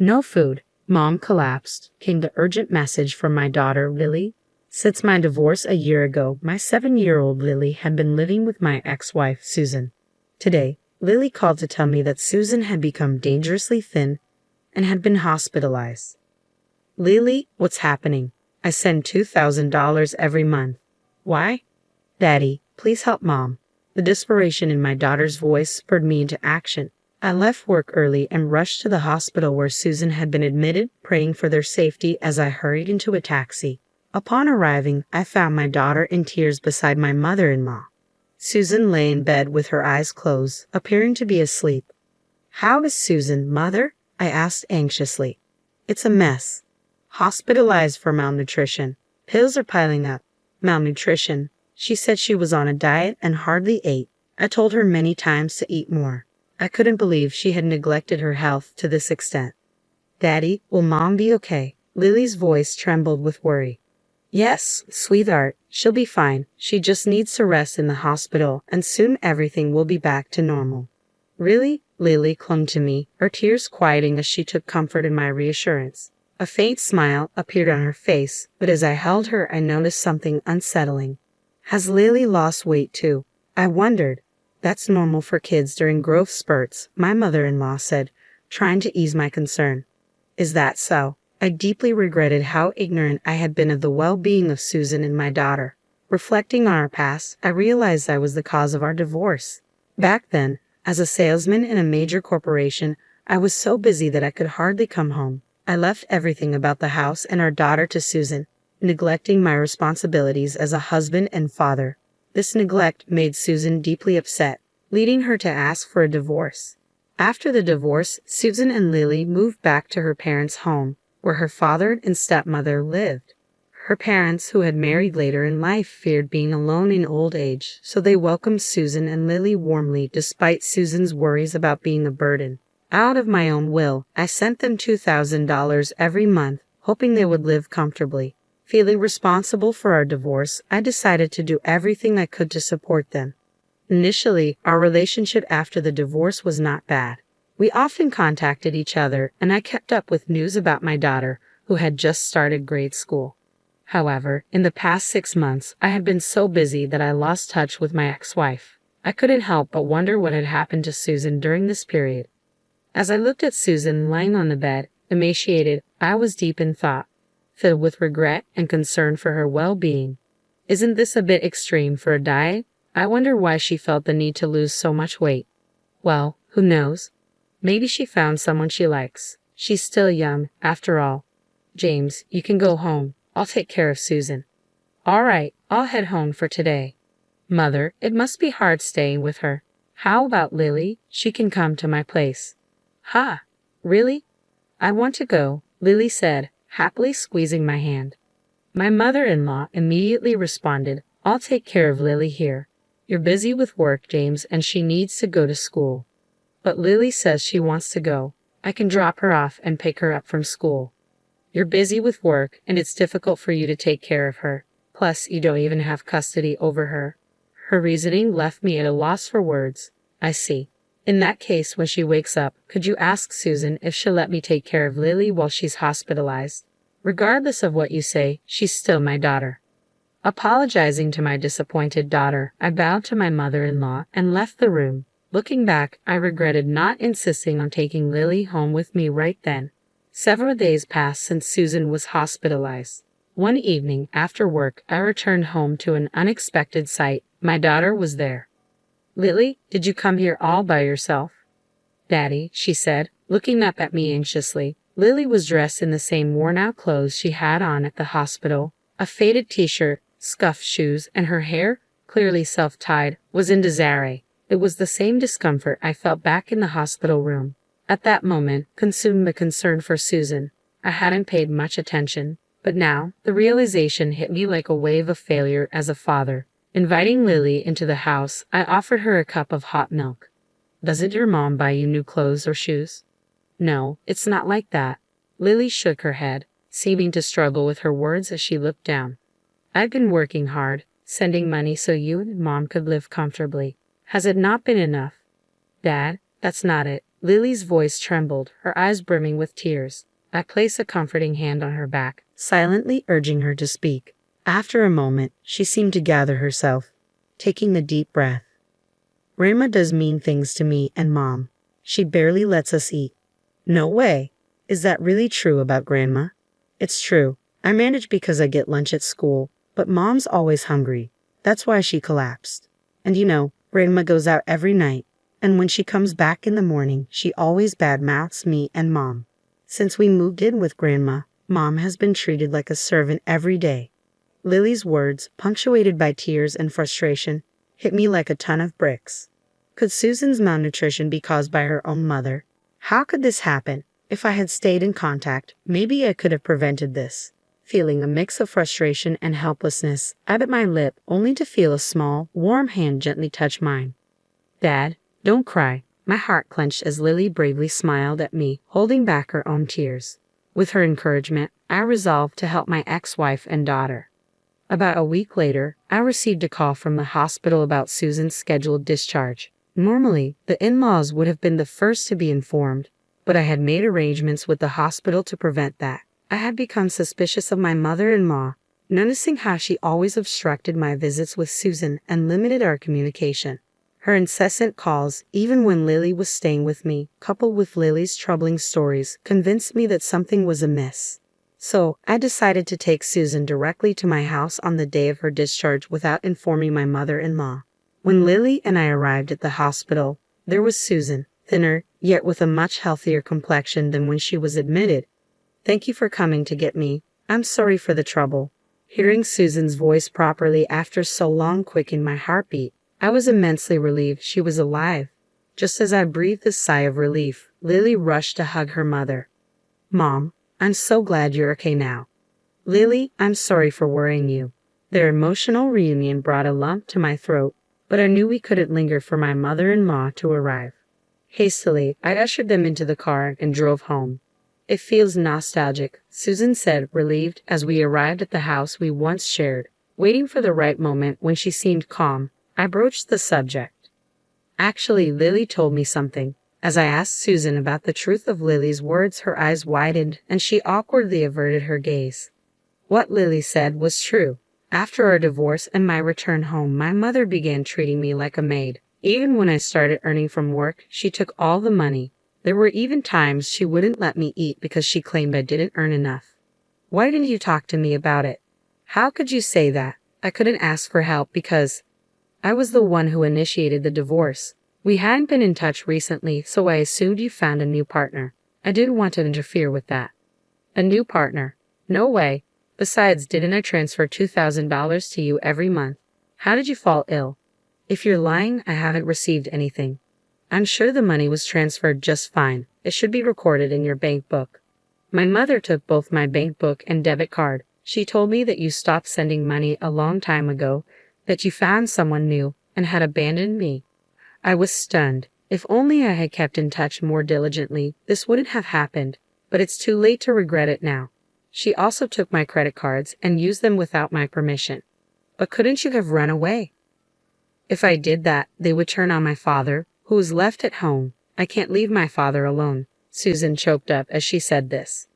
No food. Mom collapsed, came the urgent message from my daughter, Lily. Since my divorce a year ago, my 7-year-old Lily had been living with my ex-wife, Susan. Today, Lily called to tell me that Susan had become dangerously thin and had been hospitalized. Lily, what's happening? I send $2,000 every month. Why? Daddy, please help Mom. The desperation in my daughter's voice spurred me into action. I left work early and rushed to the hospital where Susan had been admitted, praying for their safety as I hurried into a taxi. Upon arriving, I found my daughter in tears beside my mother-in-law. Susan lay in bed with her eyes closed, appearing to be asleep. "How is Susan, Mother?" I asked anxiously. "It's a mess. Hospitalized for malnutrition. Pills are piling up. Malnutrition. She said she was on a diet and hardly ate. I told her many times to eat more. I couldn't believe she had neglected her health to this extent. Daddy, will Mom be okay?" Lily's voice trembled with worry. "Yes, sweetheart, she'll be fine. She just needs to rest in the hospital, and soon everything will be back to normal." "Really?" Lily clung to me, her tears quieting as she took comfort in my reassurance. A faint smile appeared on her face, but as I held her, I noticed something unsettling. "Has Lily lost weight too?" I wondered. "That's normal for kids during growth spurts," my mother-in-law said, trying to ease my concern. "Is that so?" I deeply regretted how ignorant I had been of the well-being of Susan and my daughter. Reflecting on our past, I realized I was the cause of our divorce. Back then, as a salesman in a major corporation, I was so busy that I could hardly come home. I left everything about the house and our daughter to Susan, neglecting my responsibilities as a husband and father. This neglect made Susan deeply upset, leading her to ask for a divorce. After the divorce, Susan and Lily moved back to her parents' home, where her father and stepmother lived. Her parents, who had married later in life, feared being alone in old age, so they welcomed Susan and Lily warmly despite Susan's worries about being a burden. Out of my own will, I sent them $2,000 every month, hoping they would live comfortably. Feeling responsible for our divorce, I decided to do everything I could to support them. Initially, our relationship after the divorce was not bad. We often contacted each other, and I kept up with news about my daughter, who had just started grade school. However, in the past 6 months, I had been so busy that I lost touch with my ex-wife. I couldn't help but wonder what had happened to Susan during this period. As I looked at Susan lying on the bed, emaciated, I was deep in thought, filled with regret and concern for her well-being. Isn't this a bit extreme for a diet? I wonder why she felt the need to lose so much weight. Well, who knows? Maybe she found someone she likes. She's still young, after all. "James, you can go home. I'll take care of Susan." "All right, I'll head home for today." "Mother, it must be hard staying with her. How about Lily? She can come to my place." "Ha! Really?" "I want to go," Lily said, happily squeezing my hand. My mother-in-law immediately responded, "I'll take care of Lily here. You're busy with work, James, and she needs to go to school." "But Lily says she wants to go. I can drop her off and pick her up from school." "You're busy with work, and it's difficult for you to take care of her. Plus, you don't even have custody over her." Her reasoning left me at a loss for words. "I see. In that case, when she wakes up, could you ask Susan if she'll let me take care of Lily while she's hospitalized? Regardless of what you say, she's still my daughter." Apologizing to my disappointed daughter, I bowed to my mother-in-law and left the room. Looking back, I regretted not insisting on taking Lily home with me right then. Several days passed since Susan was hospitalized. One evening, after work, I returned home to an unexpected sight. My daughter was there. "Lily, did you come here all by yourself?" "Daddy," she said, looking up at me anxiously. Lily was dressed in the same worn-out clothes she had on at the hospital. A faded t-shirt, scuffed shoes, and her hair, clearly self-tied, was in disarray. It was the same discomfort I felt back in the hospital room. At that moment, consumed the concern for Susan. I hadn't paid much attention, but now, the realization hit me like a wave of failure as a father. Inviting Lily into the house, I offered her a cup of hot milk. "Doesn't your mom buy you new clothes or shoes?" "No, it's not like that." Lily shook her head, seeming to struggle with her words as she looked down. "I've been working hard, sending money so you and Mom could live comfortably. Has it not been enough?" "Dad, that's not it. Lily's voice trembled, her eyes brimming with tears. I placed a comforting hand on her back, silently urging her to speak. After a moment, she seemed to gather herself, taking a deep breath. Grandma does mean things to me and Mom. She barely lets us eat. No way. Is that really true about Grandma? It's true. I manage because I get lunch at school, but Mom's always hungry. That's why she collapsed. And Grandma goes out every night, and when she comes back in the morning, she always badmouths me and Mom. Since we moved in with Grandma, Mom has been treated like a servant every day. Lily's words, punctuated by tears and frustration, hit me like a ton of bricks. Could Susan's malnutrition be caused by her own mother? How could this happen? If I had stayed in contact, maybe I could have prevented this. Feeling a mix of frustration and helplessness, I bit my lip only to feel a small, warm hand gently touch mine. Dad, don't cry. My heart clenched as Lily bravely smiled at me, holding back her own tears. With her encouragement, I resolved to help my ex-wife and daughter. About a week later, I received a call from the hospital about Susan's scheduled discharge. Normally, the in-laws would have been the first to be informed, but I had made arrangements with the hospital to prevent that. I had become suspicious of my mother-in-law, noticing how she always obstructed my visits with Susan and limited our communication. Her incessant calls, even when Lily was staying with me, coupled with Lily's troubling stories, convinced me that something was amiss. So, I decided to take Susan directly to my house on the day of her discharge without informing my mother-in-law. When Lily and I arrived at the hospital, there was Susan, thinner, yet with a much healthier complexion than when she was admitted. "Thank you for coming to get me. I'm sorry for the trouble." Hearing Susan's voice properly after so long quickened my heartbeat. I was immensely relieved she was alive. Just as I breathed a sigh of relief, Lily rushed to hug her mother. "Mom, I'm so glad you're okay now." "Lily, I'm sorry for worrying you." Their emotional reunion brought a lump to my throat, but I knew we couldn't linger for my mother-in-law to arrive. Hastily, I ushered them into the car and drove home. "It feels nostalgic," Susan said, relieved, as we arrived at the house we once shared. Waiting for the right moment when she seemed calm, I broached the subject. "Actually, Lily told me something." As I asked Susan about the truth of Lily's words, her eyes widened and she awkwardly averted her gaze. What Lily said was true. After our divorce and my return home, my mother began treating me like a maid. Even when I started earning from work, she took all the money. There were even times she wouldn't let me eat because she claimed I didn't earn enough. "Why didn't you talk to me about it?" "How could you say that?" "I couldn't ask for help because I was the one who initiated the divorce. We hadn't been in touch recently, so I assumed you found a new partner. I didn't want to interfere with that." "A new partner? No way. Besides, didn't I transfer $2,000 to you every month? How did you fall ill?" "If you're lying, I haven't received anything." "I'm sure the money was transferred just fine. It should be recorded in your bank book." "My mother took both my bank book and debit card. She told me that you stopped sending money a long time ago, that you found someone new, and had abandoned me." I was stunned. If only I had kept in touch more diligently, this wouldn't have happened, but it's too late to regret it now. "She also took my credit cards and used them without my permission." "But couldn't you have run away?" "If I did that, they would turn on my father, who is left at home. I can't leave my father alone." Susan choked up as she said this.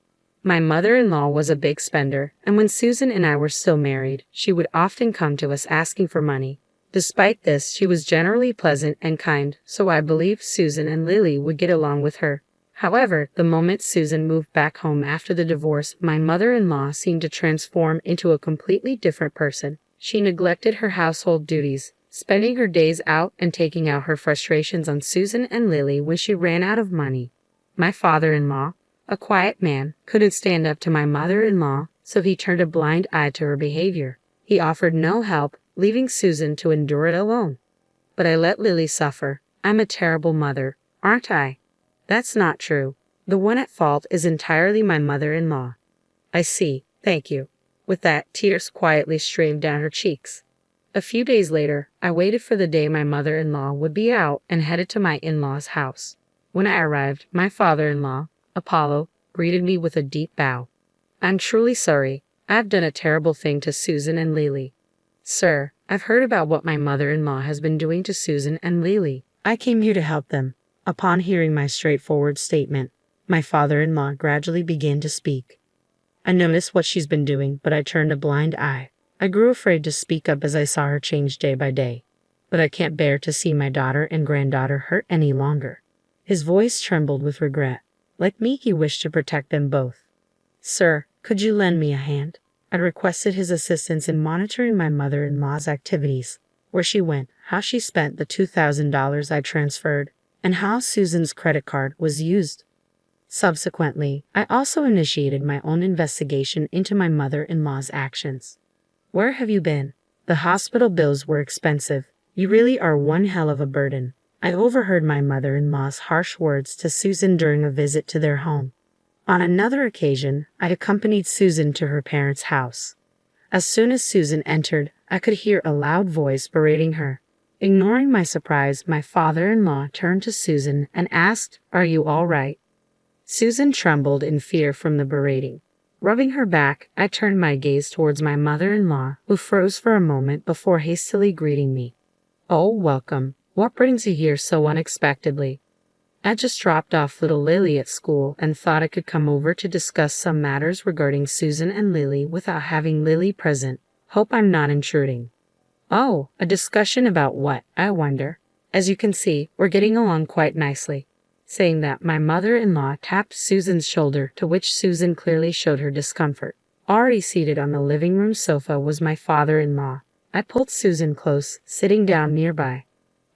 My mother-in-law was a big spender, and when Susan and I were still married, she would often come to us asking for money. Despite this, she was generally pleasant and kind, so I believed Susan and Lily would get along with her. However, the moment Susan moved back home after the divorce, my mother-in-law seemed to transform into a completely different person. She neglected her household duties, spending her days out and taking out her frustrations on Susan and Lily when she ran out of money. My father-in-law, a quiet man, couldn't stand up to my mother-in-law, so he turned a blind eye to her behavior. He offered no help, leaving Susan to endure it alone. But I let Lily suffer. I'm a terrible mother, aren't I? That's not true. The one at fault is entirely my mother-in-law. I see, thank you. With that, tears quietly streamed down her cheeks. A few days later, I waited for the day my mother-in-law would be out and headed to my in-law's house. When I arrived, my father-in-law, Apollo, greeted me with a deep bow. "I'm truly sorry. I've done a terrible thing to Susan and Lily." "Sir, I've heard about what my mother-in-law has been doing to Susan and Lily. I came here to help them. Upon hearing my straightforward statement, my father-in-law gradually began to speak. I noticed what she's been doing, but I turned a blind eye. I grew afraid to speak up as I saw her change day by day. But I can't bear to see my daughter and granddaughter hurt any longer. His voice trembled with regret. Like me, he wished to protect them both. Sir, could you lend me a hand? I requested his assistance in monitoring my mother-in-law's activities, where she went, how she spent the $2,000 I transferred, and how Susan's credit card was used. Subsequently, I also initiated my own investigation into my mother-in-law's actions. Where have you been? The hospital bills were expensive. You really are one hell of a burden. I overheard my mother-in-law's harsh words to Susan during a visit to their home. On another occasion, I accompanied Susan to her parents' house. As soon as Susan entered, I could hear a loud voice berating her. Ignoring my surprise, my father-in-law turned to Susan and asked, "Are you all right?" Susan trembled in fear from the berating. Rubbing her back, I turned my gaze towards my mother-in-law, who froze for a moment before hastily greeting me. "Oh, welcome. What brings you here so unexpectedly?" "I just dropped off little Lily at school and thought I could come over to discuss some matters regarding Susan and Lily without having Lily present. Hope I'm not intruding." "Oh, a discussion about what, I wonder? As you can see, we're getting along quite nicely." Saying that, my mother-in-law tapped Susan's shoulder, to which Susan clearly showed her discomfort. Already seated on the living room sofa was my father-in-law. I pulled Susan close, sitting down nearby.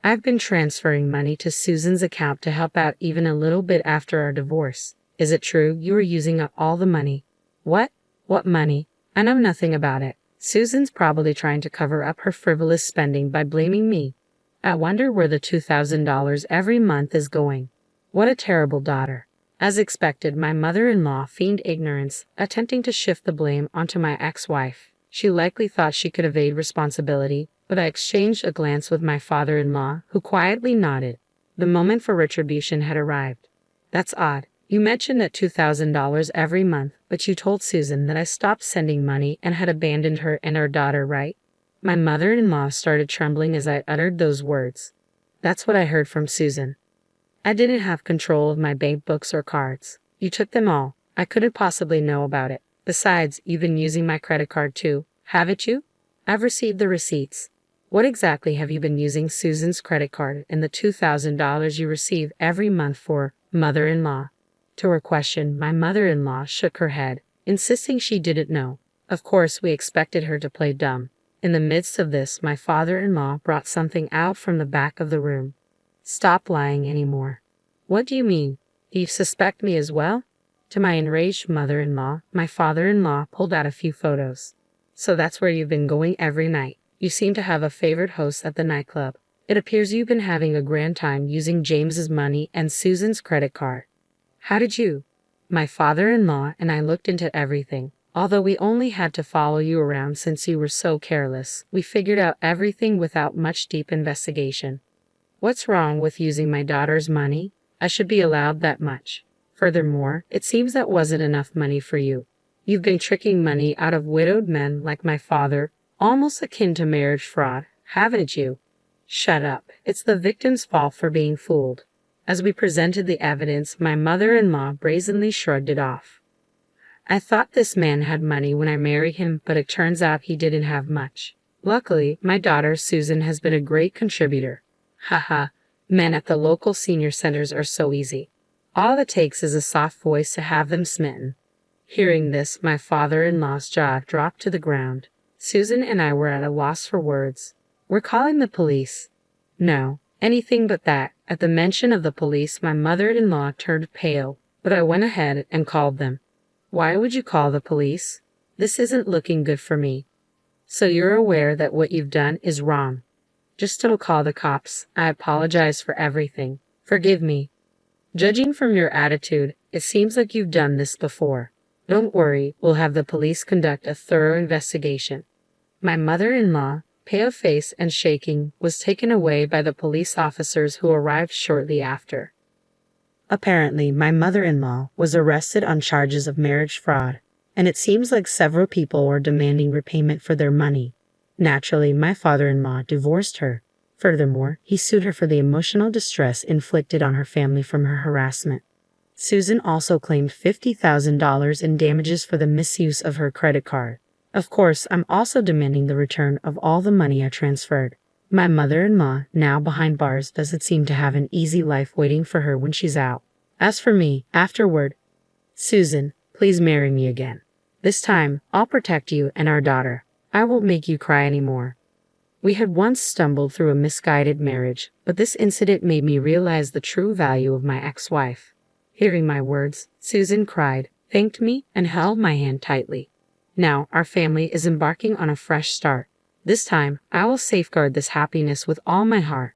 "I've been transferring money to Susan's account to help out even a little bit after our divorce. Is it true you were using up all the money?" "What? What money? I know nothing about it." Susan's probably trying to cover up her frivolous spending by blaming me. I wonder where the $2,000 every month is going. What a terrible daughter. As expected, my mother-in-law feigned ignorance, attempting to shift the blame onto my ex-wife. She likely thought she could evade responsibility, but I exchanged a glance with my father-in-law, who quietly nodded. The moment for retribution had arrived. "That's odd. You mentioned that $2,000 every month, but you told Susan that I stopped sending money and had abandoned her and our daughter, right?" My mother-in-law started trembling as I uttered those words. "That's what I heard from Susan. I didn't have control of my bank books or cards. You took them all. I couldn't possibly know about it. Besides, you've been using my credit card too, haven't you?" "I've received the receipts." "What exactly have you been using Susan's credit card and the $2,000 you receive every month for, mother-in-law?" To her question, my mother-in-law shook her head, insisting she didn't know. Of course, we expected her to play dumb. In the midst of this, my father-in-law brought something out from the back of the room. "Stop lying anymore." "What do you mean? Do you suspect me as well?" To my enraged mother-in-law, my father-in-law pulled out a few photos. "So that's where you've been going every night. You seem to have a favorite host at the nightclub. It appears you've been having a grand time using James's money and Susan's credit card. How did you?" My father-in-law and I looked into everything. Although we only had to follow you around since you were so careless, we figured out everything without much deep investigation. What's wrong with using my daughter's money? I should be allowed that much. Furthermore, it seems that wasn't enough money for you. You've been tricking money out of widowed men like my father, almost akin to marriage fraud, haven't you? Shut up. It's the victim's fault for being fooled. As we presented the evidence, my mother-in-law brazenly shrugged it off. "I thought this man had money when I married him, but it turns out he didn't have much. Luckily, my daughter Susan has been a great contributor. Haha, men at the local senior centers are so easy. All it takes is a soft voice to have them smitten." Hearing this, my father-in-law's jaw dropped to the ground. Susan and I were at a loss for words. "We're calling the police." "No, anything but that." At the mention of the police, my mother-in-law turned pale, but I went ahead and called them. "Why would you call the police? This isn't looking good for me." "So you're aware that what you've done is wrong." "Just don't call the cops. I apologize for everything. Forgive me." "Judging from your attitude, it seems like you've done this before. Don't worry, we'll have the police conduct a thorough investigation." My mother-in-law, pale-faced and shaking, was taken away by the police officers who arrived shortly after. Apparently, my mother-in-law was arrested on charges of marriage fraud, and it seems like several people were demanding repayment for their money. Naturally, my father-in-law divorced her. Furthermore, he sued her for the emotional distress inflicted on her family from her harassment. Susan also claimed $50,000 in damages for the misuse of her credit card. Of course, I'm also demanding the return of all the money I transferred. My mother-in-law, now behind bars, doesn't seem to have an easy life waiting for her when she's out. As for me, afterward, Susan, please marry me again. This time, I'll protect you and our daughter. I won't make you cry anymore. We had once stumbled through a misguided marriage, but this incident made me realize the true value of my ex-wife. Hearing my words, Susan cried, thanked me, and held my hand tightly. Now, our family is embarking on a fresh start. This time, I will safeguard this happiness with all my heart.